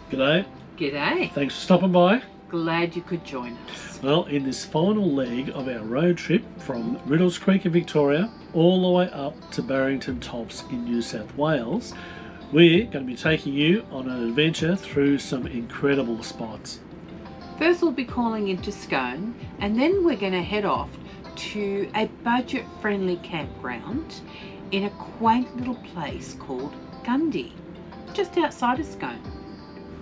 G'day. G'day. Thanks for stopping by. Glad you could join us. Well, in this final leg of our road trip from Riddles Creek in Victoria all the way up to Barrington Tops in New South Wales, we're going to be taking you on an adventure through some incredible spots. First we'll be calling into Scone, and then we're going to head off to a budget-friendly campground in a quaint little place called Gundy, just outside of Scone.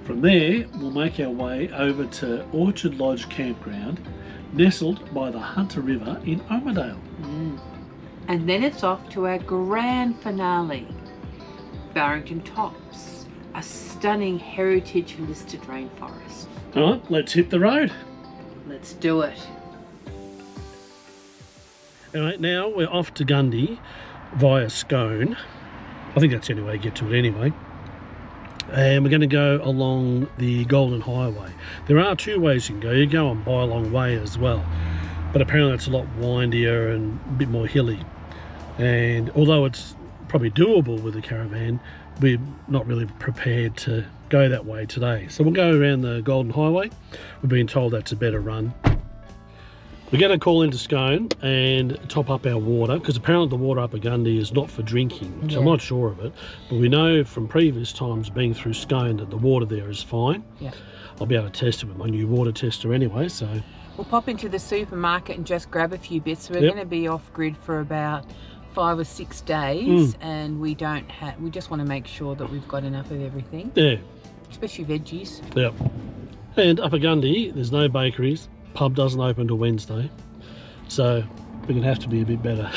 From there, we'll make our way over to Orchard Lodge Campground, nestled by the Hunter River in Armidale. And then it's off to our grand finale, Barrington Tops, a stunning heritage listed rainforest. All right, let's hit the road. Let's do it. All right, now we're off to Gundy via Scone. I think that's the only way to get to it anyway. And we're going to go along the Golden Highway. There are two ways you can go. You go on Bylong Way as well, but apparently it's a lot windier and a bit more hilly. And although it's probably doable with a caravan, we're not really prepared to go that way today. So we'll go around the Golden Highway. We're being told that's a better run. We're going to call into Scone and top up our water, because apparently the water up at Gundy is not for drinking, so I'm not sure of it. But we know from previous times being through Scone that the water there is fine. Yeah. I'll be able to test it with my new water tester anyway, so... We'll pop into the supermarket and just grab a few bits. We're going to be off grid for about 5 or 6 days, and we just want to make sure that we've got enough of everything. Yeah. Especially veggies. Yep. And up at Gundy, there's no bakeries. Pub doesn't open till Wednesday, so we're going to have to be a bit better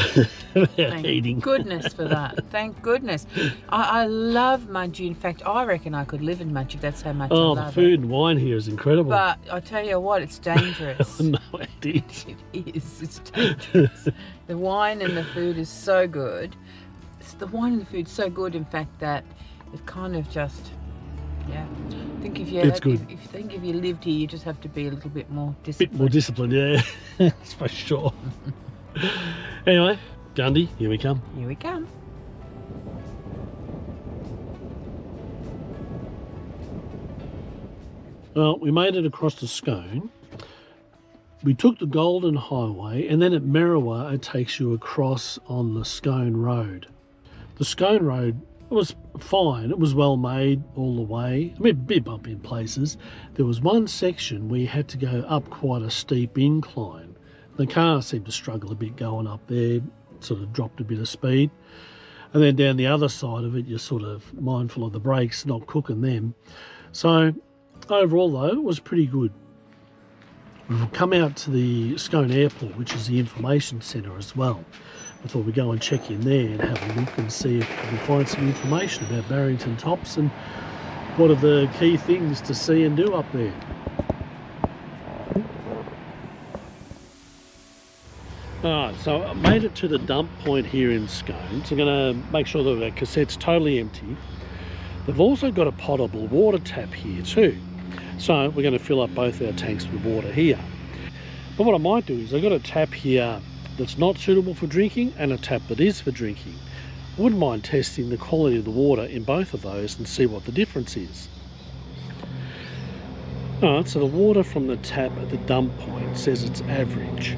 about eating. Thank goodness for that. Thank goodness. I love Mudgee. In fact, I reckon I could live in Mudgee. That's how much I love it. The food and wine here is incredible. But I tell you what, it's dangerous. No, it is. It is. It's dangerous. The wine and the food is so good. The wine and the food is so good, in fact, that it kind of just... Yeah, I think if you lived here, you just have to be a little bit more disciplined. Bit more disciplined, yeah, that's for sure. Anyway, Gundy, here we come. Here we come. Well, we made it across to Scone. We took the Golden Highway, and then at Merriwa, it takes you across on the Scone Road. The Scone Road, it was fine. It was well made all the way. I mean, a bit bumpy in places. There was one section where you had to go up quite a steep incline. The car seemed to struggle a bit going up there, sort of dropped a bit of speed. And then down the other side of it, you're sort of mindful of the brakes, not cooking them. So overall, though, it was pretty good. We've come out to the Scone Airport, which is the information centre as well. I thought we'd go and check in there and have a look and see if we can find some information about Barrington Tops and what are the key things to see and do up there. Alright, so I made it to the dump point here in Scone. So I'm going to make sure that the cassette's totally empty. They've also got a potable water tap here too. So we're going to fill up both our tanks with water here. But what I might do is I've got a tap here that's not suitable for drinking and a tap that is for drinking. I wouldn't mind testing the quality of the water in both of those and see what the difference is. Alright, so the water from the tap at the dump point says it's average.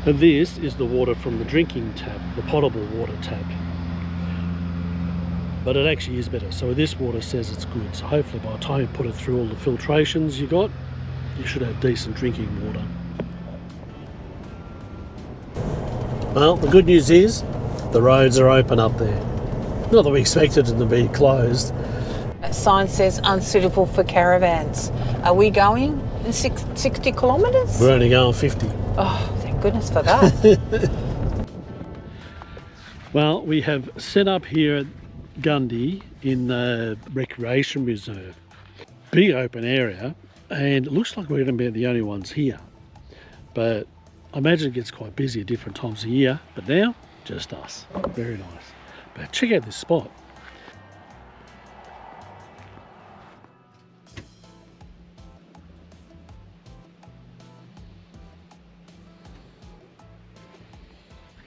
And this is the water from the drinking tap, the potable water tap. But it actually is better. So this water says it's good. So hopefully by the time you put it through all the filtrations you got, you should have decent drinking water. Well, the good news is the roads are open up there. Not that we expected them to be closed. A sign says unsuitable for caravans. Are we going in 60 kilometres? We're only going 50. Oh, thank goodness for that. Well, we have set up here at Gundy in the recreation reserve. Big open area, and it looks like we're going to be the only ones here. But I imagine it gets quite busy at different times of year, but now, just us. Very nice. But check out this spot.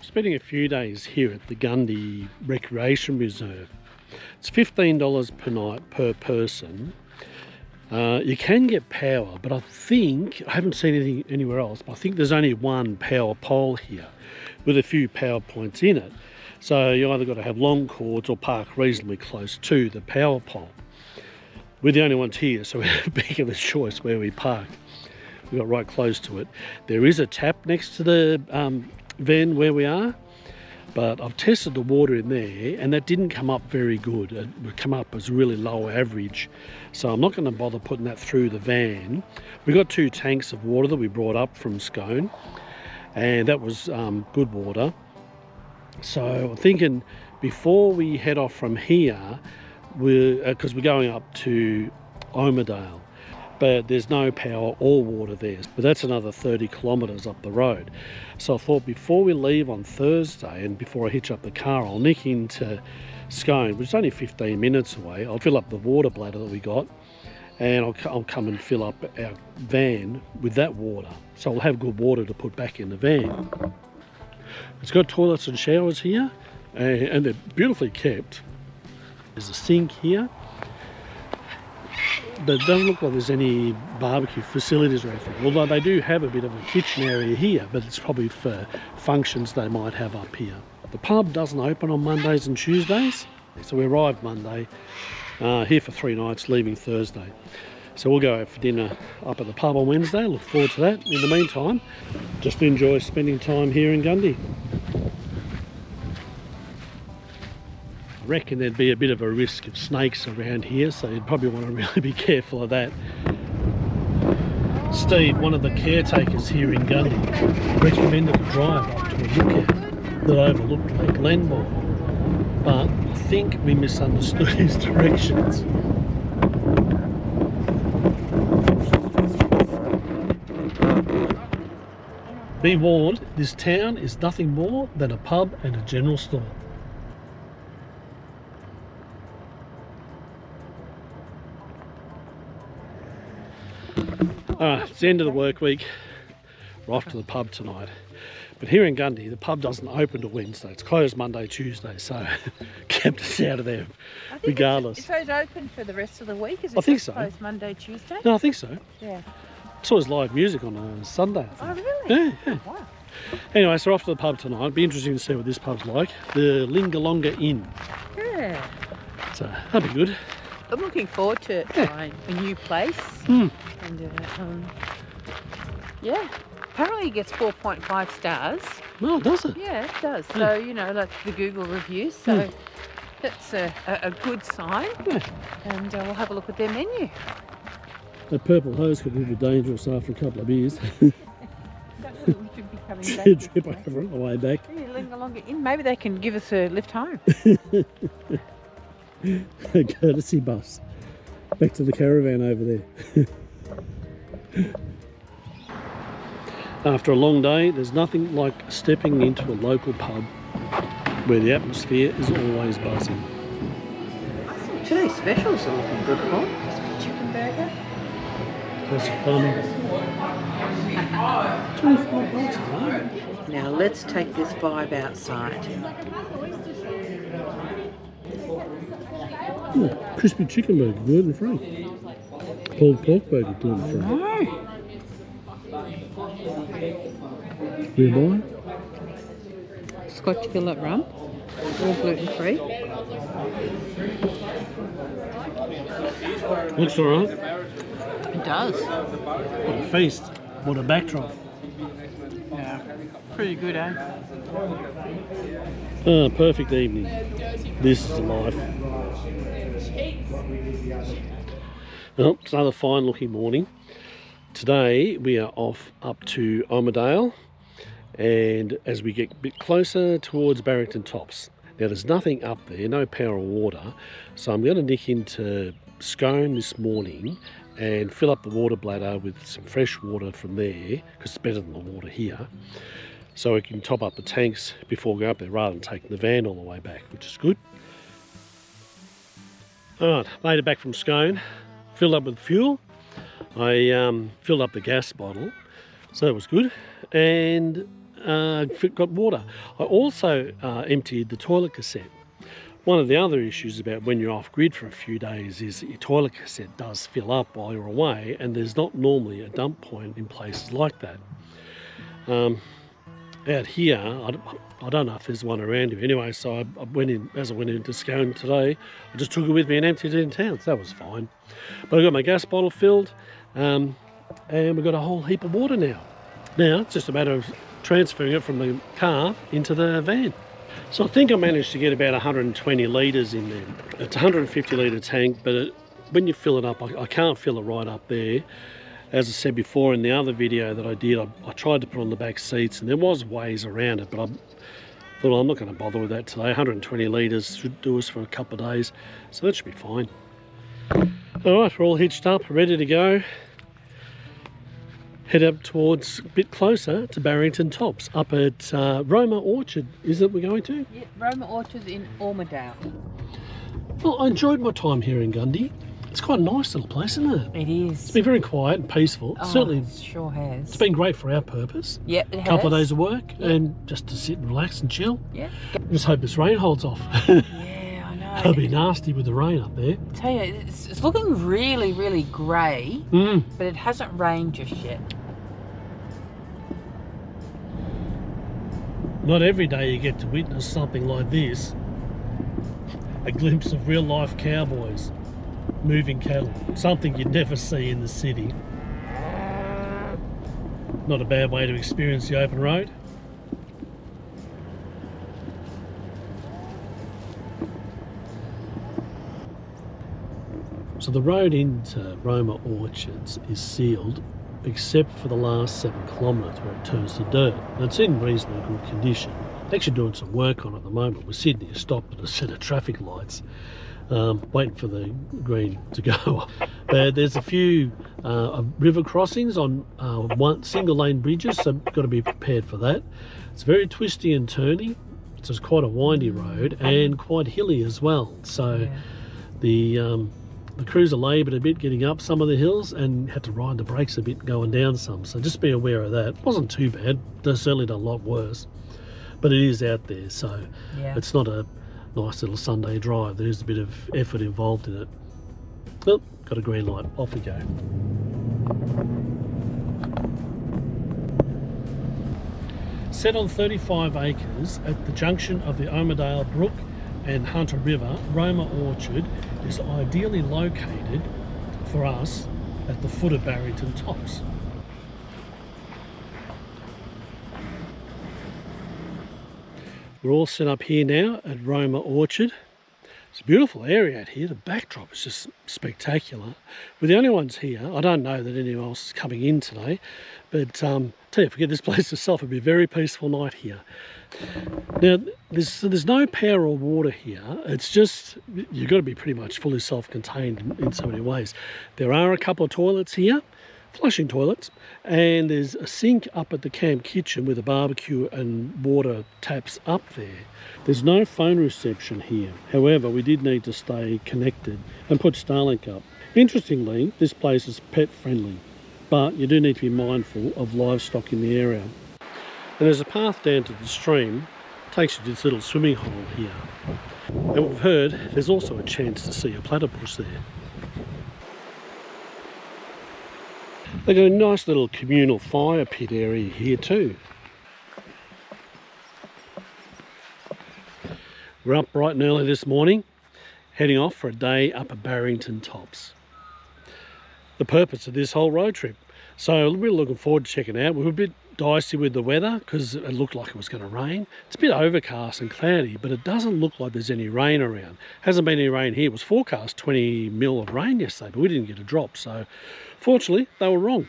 Spending a few days here at the Gundy Recreation Reserve. It's $15 per night per person. You can get power, but I haven't seen anything anywhere else, but I think there's only one power pole here with a few power points in it. So you either got to have long cords or park reasonably close to the power pole. We're the only ones here, so we have a big of a choice where we park. We got right close to it. There is a tap next to the van where we are, but I've tested the water in there and that didn't come up very good. It would come up as really low average. So I'm not going to bother putting that through the van. We got 2 tanks of water that we brought up from Scone, and that was good water. So I'm thinking before we head off from here, because we're going up to Armadale, but there's no power or water there. But that's another 30 kilometres up the road. So I thought before we leave on Thursday and before I hitch up the car, I'll nick into Scone, which is only 15 minutes away. I'll fill up the water bladder that we got, and I'll come and fill up our van with that water. So I'll have good water to put back in the van. It's got toilets and showers here, and they're beautifully kept. There's a sink here, but it doesn't look like there's any barbecue facilities or anything, although they do have a bit of a kitchen area here, but it's probably for functions they might have up here. The pub doesn't open on Mondays and Tuesdays, so we arrived Monday, here for 3 nights, leaving Thursday. So we'll go out for dinner up at the pub on Wednesday. Look forward to that. In the meantime, just enjoy spending time here in Gundy. I reckon there'd be a bit of a risk of snakes around here, so you'd probably want to really be careful of that. Steve, one of the caretakers here in Gundy, recommended a drive up to a lookout that overlooked Lake Glenmore, but I think we misunderstood his directions. Be warned, this town is nothing more than a pub and a general store. Alright, it's the end of the work week. We're off to the pub tonight. But here in Gundy, the pub doesn't open till Wednesday. It's closed Monday, Tuesday, so kept us out of there regardless. So it's open for the rest of the week? Is it I think so. Closed Monday, Tuesday? No, I think so. Yeah. It's always live music on a Sunday. Oh, really? Yeah. Oh, wow. Anyway, so we're off to the pub tonight. It'll be interesting to see what this pub's like. The Lingalonga Inn. Yeah. So that'll be good. I'm looking forward to trying a new place. Mm. And yeah, apparently it gets 4.5 stars. Oh, does it? Yeah, it does. So, you know, like the Google reviews. So that's a good sign. Yeah. And we'll have a look at their menu. That purple hose could be a bit dangerous after a couple of beers. We should be coming back. Trip over on the way back. Yeah, Lingalonga Inn. Maybe they can give us a lift home. A courtesy bus. Back to the caravan over there. After a long day, there's nothing like stepping into a local pub where the atmosphere is always buzzing. Today's specials are looking good, Paul. Chicken burger. That's fun. $24 Now let's take this vibe outside. Crispy chicken burger, gluten free. Pulled pork burger, gluten free. No. Ribeye. Scotch fillet rum, all gluten free. Looks alright. It does. What a feast. What a backdrop. Yeah. Pretty good, eh? Perfect evening. This is life. Well, it's another fine looking morning. Today we are off up to Armadale, and as we get a bit closer towards Barrington Tops. Now there's nothing up there, no power or water, so I'm going to nick into Scone this morning and fill up the water bladder with some fresh water from there, because it's better than the water here, so we can top up the tanks before we go up there rather than taking the van all the way back, which is good. Alright, made it back from Scone, filled up with fuel. I filled up the gas bottle, so that was good, and got water. I also emptied the toilet cassette. One of the other issues about when you're off grid for a few days is that your toilet cassette does fill up while you're away, and there's not normally a dump point in places like that. Out here, I don't know if there's one around here anyway, so I went into Scone today, I just took it with me and emptied it in town, so that was fine. But I got my gas bottle filled, and we've got a whole heap of water now. Now it's just a matter of transferring it from the car into the van. So I think I managed to get about 120 litres in there. It's a 150 litre tank, but when you fill it up, I can't fill it right up there. As I said before in the other video that I did, I tried to put on the back seats, and there was ways around it, but I thought, well, I'm not going to bother with that today. 120 litres should do us for a couple of days, so that should be fine. All right, we're all hitched up, ready to go. Head up towards, a bit closer to Barrington Tops, up at Roma Orchard, is it we're going to? Yeah, Roma Orchard in Ormadale. Well, I enjoyed my time here in Gundy. It's quite a nice little place, isn't it? It is. It's been very quiet and peaceful. Certainly, it sure has. It's been great for our purpose. Yeah, it has. A couple of days of work and just to sit and relax and chill. Yeah. Just hope this rain holds off. Yeah, I know. It'll be nasty with the rain up there. I tell you, it's looking really, really grey, but it hasn't rained just yet. Not every day you get to witness something like this. A glimpse of real life cowboys moving cattle. Something you'd never see in the city. Not a bad way to experience the open road. So the road into Roma Orchards is sealed except for the last 7 kilometres where it turns to dirt. And it's in reasonably good condition. They're actually doing some work on it at the moment. We're sitting here stopped at a set of traffic lights, waiting for the green to go. There's a few river crossings on one single lane bridges, so got to be prepared for that. It's very twisty and turny. So it's quite a windy road and quite hilly as well. So the cruiser laboured a bit getting up some of the hills and had to ride the brakes a bit going down some, so just be aware of that. It wasn't too bad, they've certainly done a lot worse, but it is out there, so it's not a nice little Sunday drive. There is a bit of effort involved in it. Well, got a green light, off we go. Set on 35 acres at the junction of the Ormadale Brook and Hunter River, Roma Orchard is ideally located for us at the foot of Barrington Tops. We're all set up here now at Roma Orchard. It's a beautiful area out here. The backdrop is just spectacular. We're the only ones here. I don't know that anyone else is coming in today, but tell you, forget this place itself. It'll be a very peaceful night here. Now, there's no power or water here. It's just, you've got to be pretty much fully self-contained in so many ways. There are a couple of toilets here, flushing toilets, and there's a sink up at the camp kitchen with a barbecue and water taps up there. There's no phone reception here. However, we did need to stay connected and put Starlink up. Interestingly, this place is pet friendly, but you do need to be mindful of livestock in the area. And there's a path down to the stream, takes you to this little swimming hole here. And we've heard there's also a chance to see a platypus there. They've got a nice little communal fire pit area here too. We're up bright and early this morning, heading off for a day up at Barrington Tops. The purpose of this whole road trip. So we're looking forward to checking it out. We were a bit dicey with the weather because it looked like it was going to rain. It's a bit overcast and cloudy, but it doesn't look like there's any rain around. Hasn't been any rain here. It was forecast 20 mil of rain yesterday, but we didn't get a drop. So fortunately, they were wrong.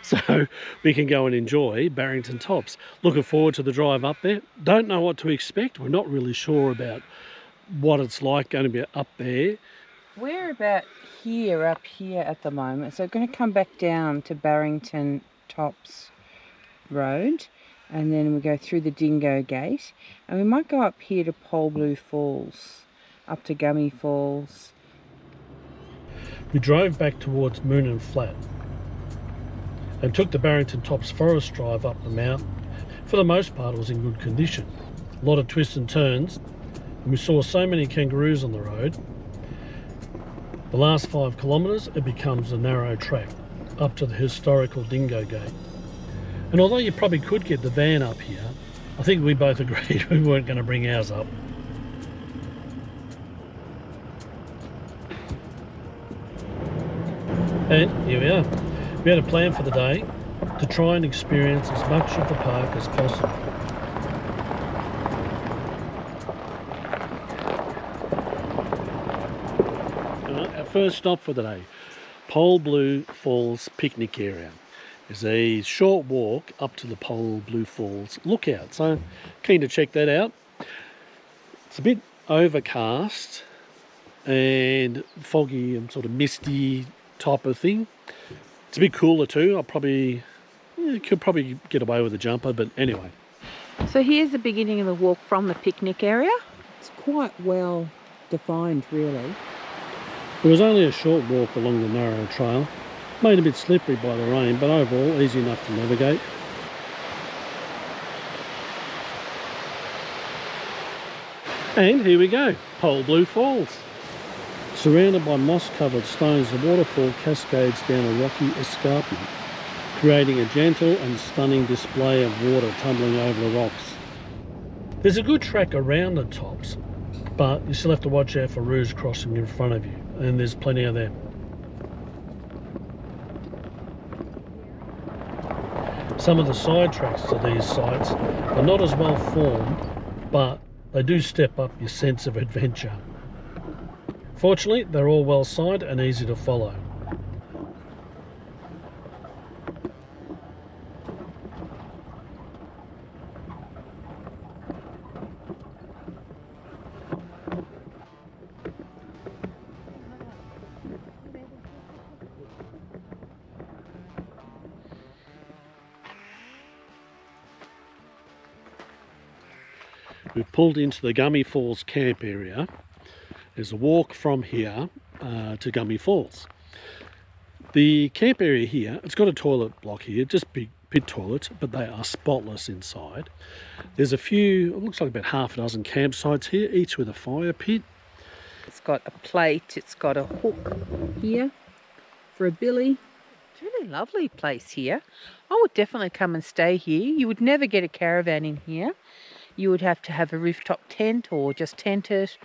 So we can go and enjoy Barrington Tops. Looking forward to the drive up there. Don't know what to expect. We're not really sure about what it's like going to be up there. We're about here, up here at the moment. So we're going to come back down to Barrington Tops Road, and then we go through the Dingo Gate, and we might go up here to Polblue Falls, up to Gummy Falls. We drove back towards Moon and Flat and took the Barrington Tops Forest Drive up the mountain. For the most part, it was in good condition. A lot of twists and turns, And we saw so many kangaroos on the road. The last 5 kilometres it becomes a narrow track up to the historical Dingo Gate. And although you probably could get the van up here, I think we both agreed we weren't going to bring ours up. And here we are. We had a plan for the day to try and experience as much of the park as possible. Our first stop for the day, Polblue Falls picnic area. Is a short walk up to the Polblue Falls Lookout. So keen to check that out. It's a bit overcast and foggy and sort of misty type of thing. It's a bit cooler too. Could probably get away with a jumper, but anyway. So here's the beginning of the walk from the picnic area. It's quite well defined, really. It was only a short walk along the narrow trail, made a bit slippery by the rain, but overall easy enough to navigate. And here we go, Polblue Falls. Surrounded by moss-covered stones, the waterfall cascades down a rocky escarpment, creating a gentle and stunning display of water tumbling over the rocks. There's a good track around the tops, but you still have to watch out for roos crossing in front of you, and there's plenty of them. Some of the side tracks to these sites are not as well formed, but they do step up your sense of adventure. Fortunately, they're all well signed and easy to follow. We've pulled into the Gummy Falls camp area. There's a walk from here to Gummy Falls. The camp area here, it's got a toilet block here, just big pit toilets, but they are spotless inside. There's a few, it looks like about half a dozen campsites here, each with a fire pit. It's got a plate, it's got a hook here for a billy. It's a really lovely place here. I would definitely come and stay here. You would never get a caravan in here. You would have to have a rooftop tent or just tent it,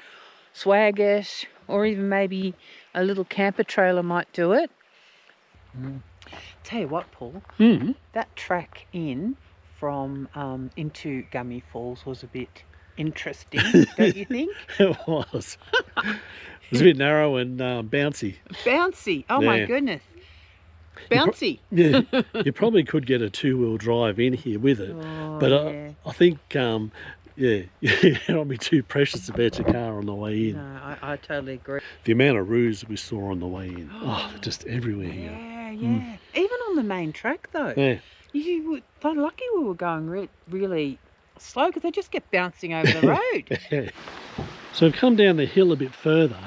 swag it, or even maybe a little camper trailer might do it. Tell you what, Paul, that track in from into Gummy Falls was a bit interesting, don't you think? It was. It was a bit narrow and bouncy. Bouncy, oh yeah. My goodness. Bouncy. You probably could get a 2-wheel drive in here with it, but yeah. I think you don't be too precious about your car on the way in. No, I totally agree. The amount of roos we saw on the way in, just everywhere here. Yeah. Even on the main track though. Yeah. You were so lucky we were going really slow because they just kept bouncing over the road. Yeah. So we've come down the hill a bit further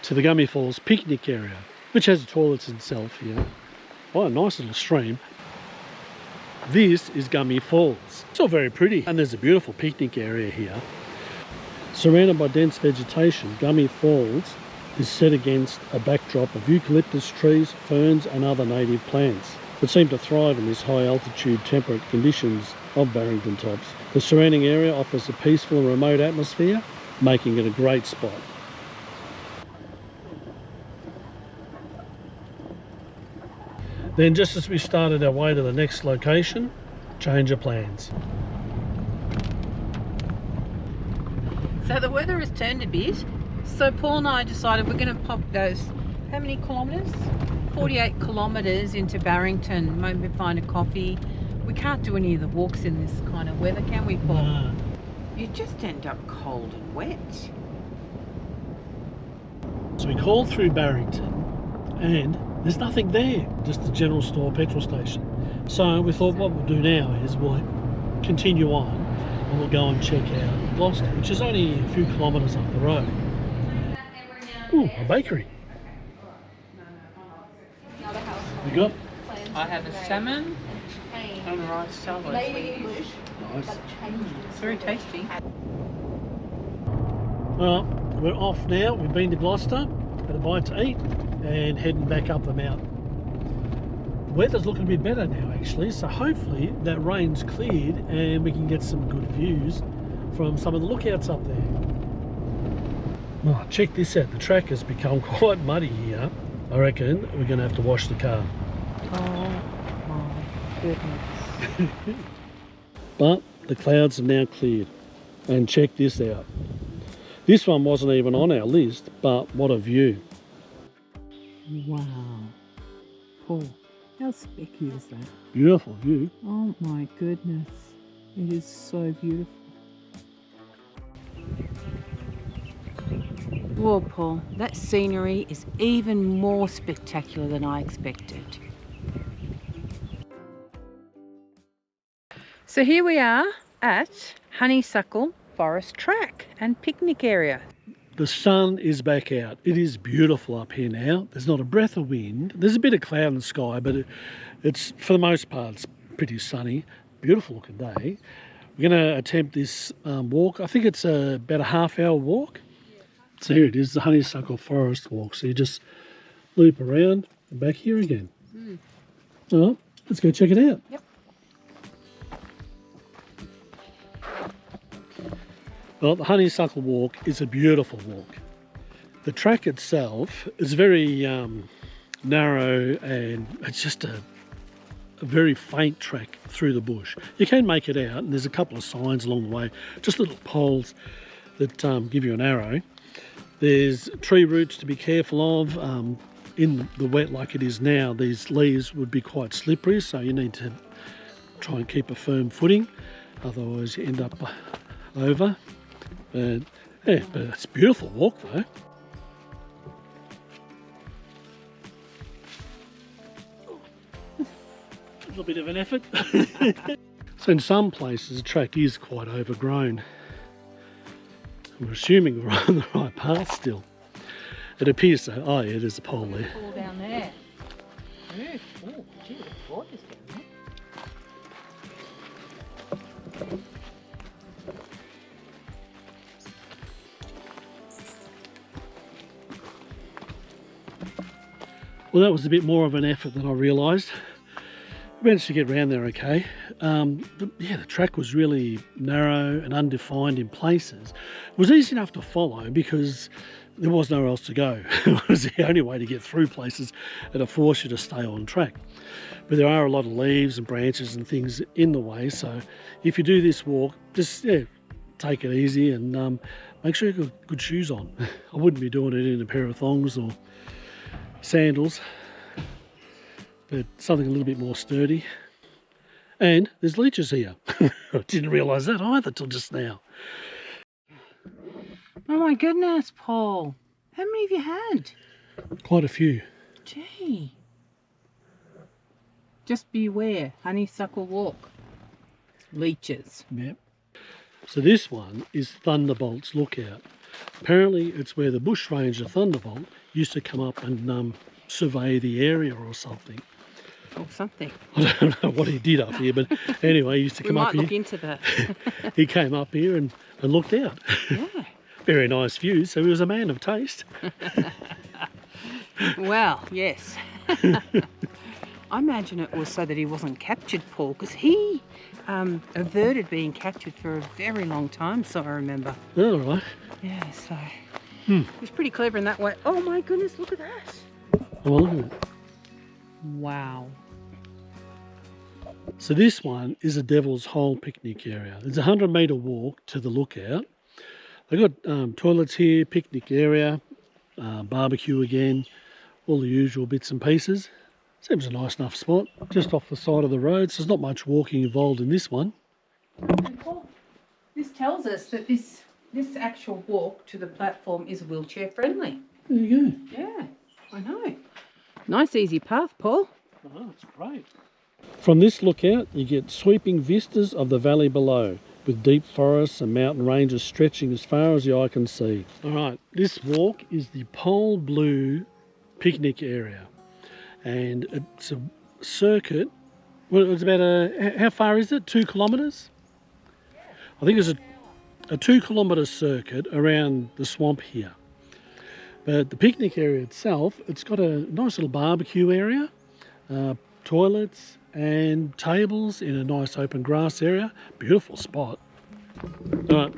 to the Gummy Falls picnic area, which has toilets itself here. Oh, a nice little stream. This is Gummy Falls. It's all very pretty, and there's a beautiful picnic area here. Surrounded by dense vegetation, Gummy Falls is set against a backdrop of eucalyptus trees, ferns and other native plants that seem to thrive in this high altitude temperate conditions of Barrington Tops. The surrounding area offers a peaceful and remote atmosphere, making it a great spot. Then just as we started our way to the next location, change of plans. So the weather has turned a bit. So Paul and I decided we're going to pop those, how many kilometres? 48 kilometres into Barrington, maybe find a coffee. We can't do any of the walks in this kind of weather, can we, Paul? No. You just end up cold and wet. So we called through Barrington and there's nothing there, just the general store petrol station. So we thought what we'll do now is we'll continue on and we'll go and check out Gloucester, which is only a few kilometres up the road. Ooh, a bakery. We got? I have a salmon and rice salad. Nice. It's very tasty. Well, we're off now. We've been to Gloucester, had a bite to eat, and heading back up the mountain. Weather's looking a bit better now actually, so hopefully that rain's cleared and we can get some good views from some of the lookouts up there. Oh, check this out, the track has become quite muddy here. I reckon we're going to have to wash the car. Oh my goodness. But the clouds have now cleared, and check this out. This one wasn't even on our list, but what a view. Wow. Paul, how specky is that? Beautiful view. Oh my goodness. It is so beautiful. Whoa, Paul, that scenery is even more spectacular than I expected. So here we are at Honeysuckle Forest Track and picnic area. The sun is back out. It is beautiful up here now. There's not a breath of wind. There's a bit of cloud in the sky, but it's for the most part it's pretty sunny. Beautiful looking day. We're going to attempt this walk. I think it's about a half-hour walk. So here it is, the Honeysuckle Forest walk. So you just loop around and back here again. Oh, let's go check it out. Yep. Well, the Honeysuckle Walk is a beautiful walk. The track itself is very narrow, and it's just a very faint track through the bush. You can make it out, and there's a couple of signs along the way, just little poles that give you an arrow. There's tree roots to be careful of. In the wet like it is now, these leaves would be quite slippery, so you need to try and keep a firm footing, otherwise you end up over. But yeah, but it's a beautiful walk though. A little bit of an effort. So in some places the track is quite overgrown. We're assuming we're on the right path still. It appears so. Oh yeah, there's a pole there. Pole down there. Oh, gee, it's gorgeous down there. Well, that was a bit more of an effort than I realised. We managed to get around there okay. Yeah, the track was really narrow and undefined in places. It was easy enough to follow because there was nowhere else to go. It was the only way to get through places that force you to stay on track. But there are a lot of leaves and branches and things in the way, so if you do this walk, just take it easy and make sure you've got good shoes on. I wouldn't be doing it in a pair of thongs or sandals, but something a little bit more sturdy. And there's leeches here. I didn't realise that either till just now. Oh my goodness, Paul. How many have you had? Quite a few. Gee. Just beware, honeysuckle walk. Leeches. Yep. So this one is Thunderbolts Lookout. Apparently it's where the bush ranger Thunderbolt used to come up and survey the area or something. Or something. I don't know what he did up here, but anyway, he used to come up here. We might look into that. He came up here and looked out. Yeah. Very nice view, so he was a man of taste. Well, yes. I imagine it was so that he wasn't captured, Paul, because he averted being captured for a very long time, so I remember. All right. Yeah, so he was pretty clever in that way. Oh my goodness, look at that. Oh, well, look at it. Wow. So this one is a Devil's Hole picnic area. It's a 100-metre walk to the lookout. They've got toilets here, picnic area, barbecue again, all the usual bits and pieces. Seems a nice enough spot, just off the side of the road, so there's not much walking involved in this one. And Paul, this tells us that this actual walk to the platform is wheelchair friendly. There you go. Yeah, I know. Nice easy path, Paul. Oh, that's great. From this lookout, you get sweeping vistas of the valley below, with deep forests and mountain ranges stretching as far as the eye can see. All right, this walk is the Polblue picnic area, and it's a circuit. Well, it's about how far is it? 2 kilometres? I think it's a 2-kilometre circuit around the swamp here. But the picnic area itself, it's got a nice little barbecue area, toilets and tables in a nice open grass area. Beautiful spot.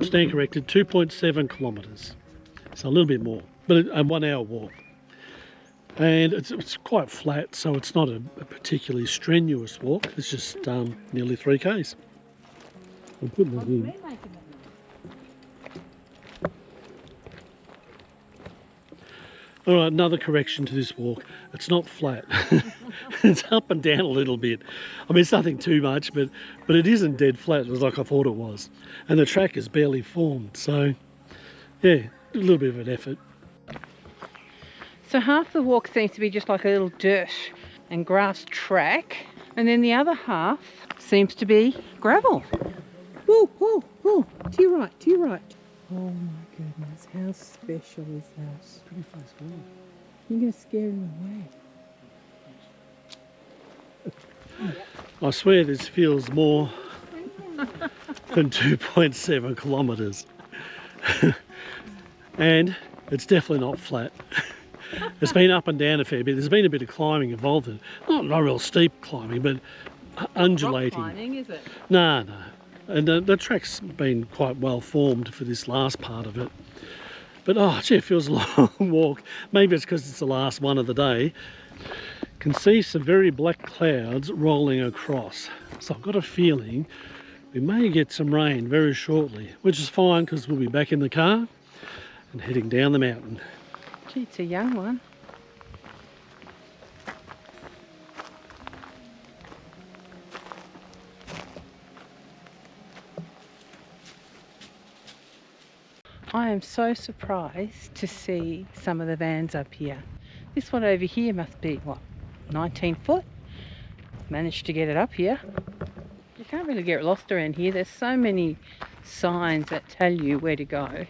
Stand corrected, 2.7 kilometres. So a little bit more, but a 1 hour walk. And it's quite flat, so it's not a particularly strenuous walk. It's just nearly 3 k's. I'm putting that in. All right, another correction to this walk. It's not flat. It's up and down a little bit. I mean, it's nothing too much, but it isn't dead flat like I thought it was. And the track is barely formed, so yeah, a little bit of an effort. So half the walk seems to be just like a little dirt and grass track, and then the other half seems to be gravel. Whoa, whoa, whoa, to your right, to your right. Oh my goodness, how special is that? It's pretty fast walk. You're going to scare him away. I swear this feels more than 2.7 kilometres. And it's definitely not flat. It's been up and down a fair bit. There's been a bit of climbing involved in it. Not real steep climbing, but undulating. Rock climbing, is it? No. And the track's been quite well formed for this last part of it. But oh gee, it feels a long walk. Maybe it's because it's the last one of the day. Can see some very black clouds rolling across. So I've got a feeling we may get some rain very shortly, which is fine because we'll be back in the car and heading down the mountain. Gee, it's a young one. I am so surprised to see some of the vans up here. This one over here must be, what, 19 foot? Managed to get it up here. You can't really get lost around here. There's so many signs that tell you where to go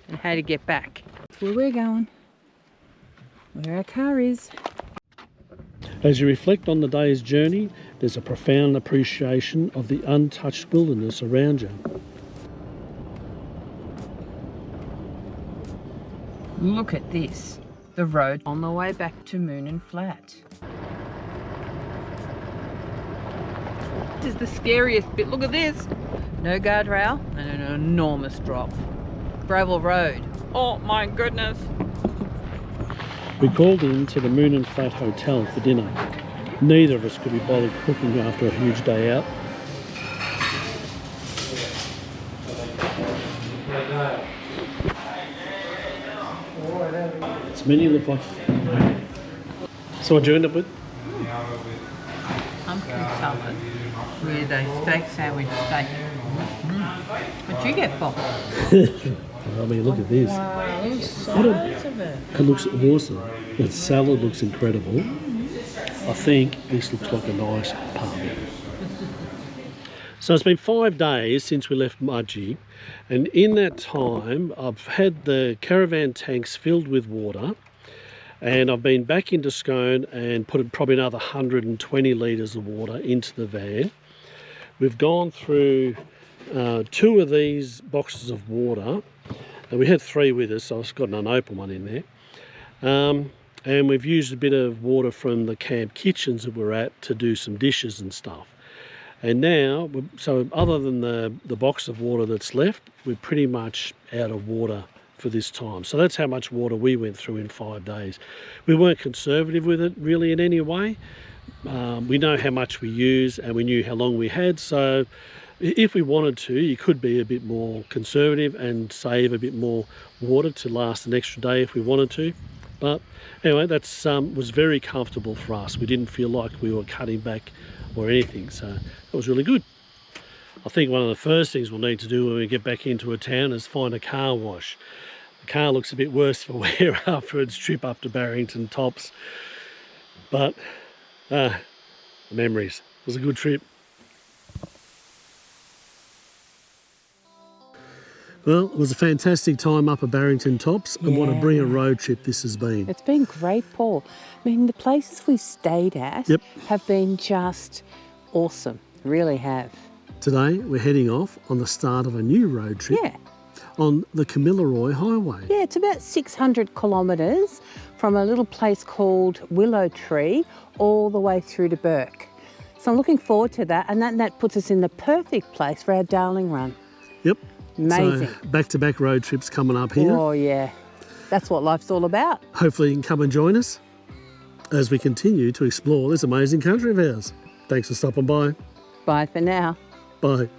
and how to get back. That's where we're going. Where our car is. As you reflect on the day's journey, there's a profound appreciation of the untouched wilderness around you. Look at this, the road on the way back to Moonan Flat. This is the scariest bit, look at this. No guardrail and an enormous drop. Gravel road, oh my goodness. We called in to the Moonan Flat Hotel for dinner. Neither of us could be bothered cooking after a huge day out. This menu look like. So what do you end up with? Pumpkin salad with a steak sandwich steak. What'd you get for? I mean, look at this. Wow, look at the size of it. It looks awesome. The salad looks incredible. I think this looks like a nice pub. So it's been 5 days since we left Mudgee, and in that time I've had the caravan tanks filled with water, and I've been back into Scone and put probably another 120 litres of water into the van. We've gone through 2 of these boxes of water, and we had 3 with us, so I've got an unopened one in there. And we've used a bit of water from the camp kitchens that we're at to do some dishes and stuff. And now, so other than the box of water that's left, we're pretty much out of water for this time. So that's how much water we went through in 5 days. We weren't conservative with it really in any way. We know how much we use and we knew how long we had. So if we wanted to, you could be a bit more conservative and save a bit more water to last an extra day if we wanted to. But anyway, that's was very comfortable for us. We didn't feel like we were cutting back or anything, so that was really good. I think one of the first things we'll need to do when we get back into a town is find a car wash. The car looks a bit worse for wear after its trip up to Barrington Tops, but memories. It was a good trip. Well, it was a fantastic time up at Barrington Tops, and what a brilliant road trip this has been. It's been great, Paul. I mean, the places we've stayed at have been just awesome, really have. Today we're heading off on the start of a new road trip Yeah. on the Kamilaroi Highway. Yeah, it's about 600 kilometres from a little place called Willow Tree all the way through to Burke. So I'm looking forward to that, and that puts us in the perfect place for our Darling Run. Yep. Amazing. So back-to-back road trips coming up here. Oh, yeah. That's what life's all about. Hopefully you can come and join us as we continue to explore this amazing country of ours. Thanks for stopping by. Bye for now. Bye.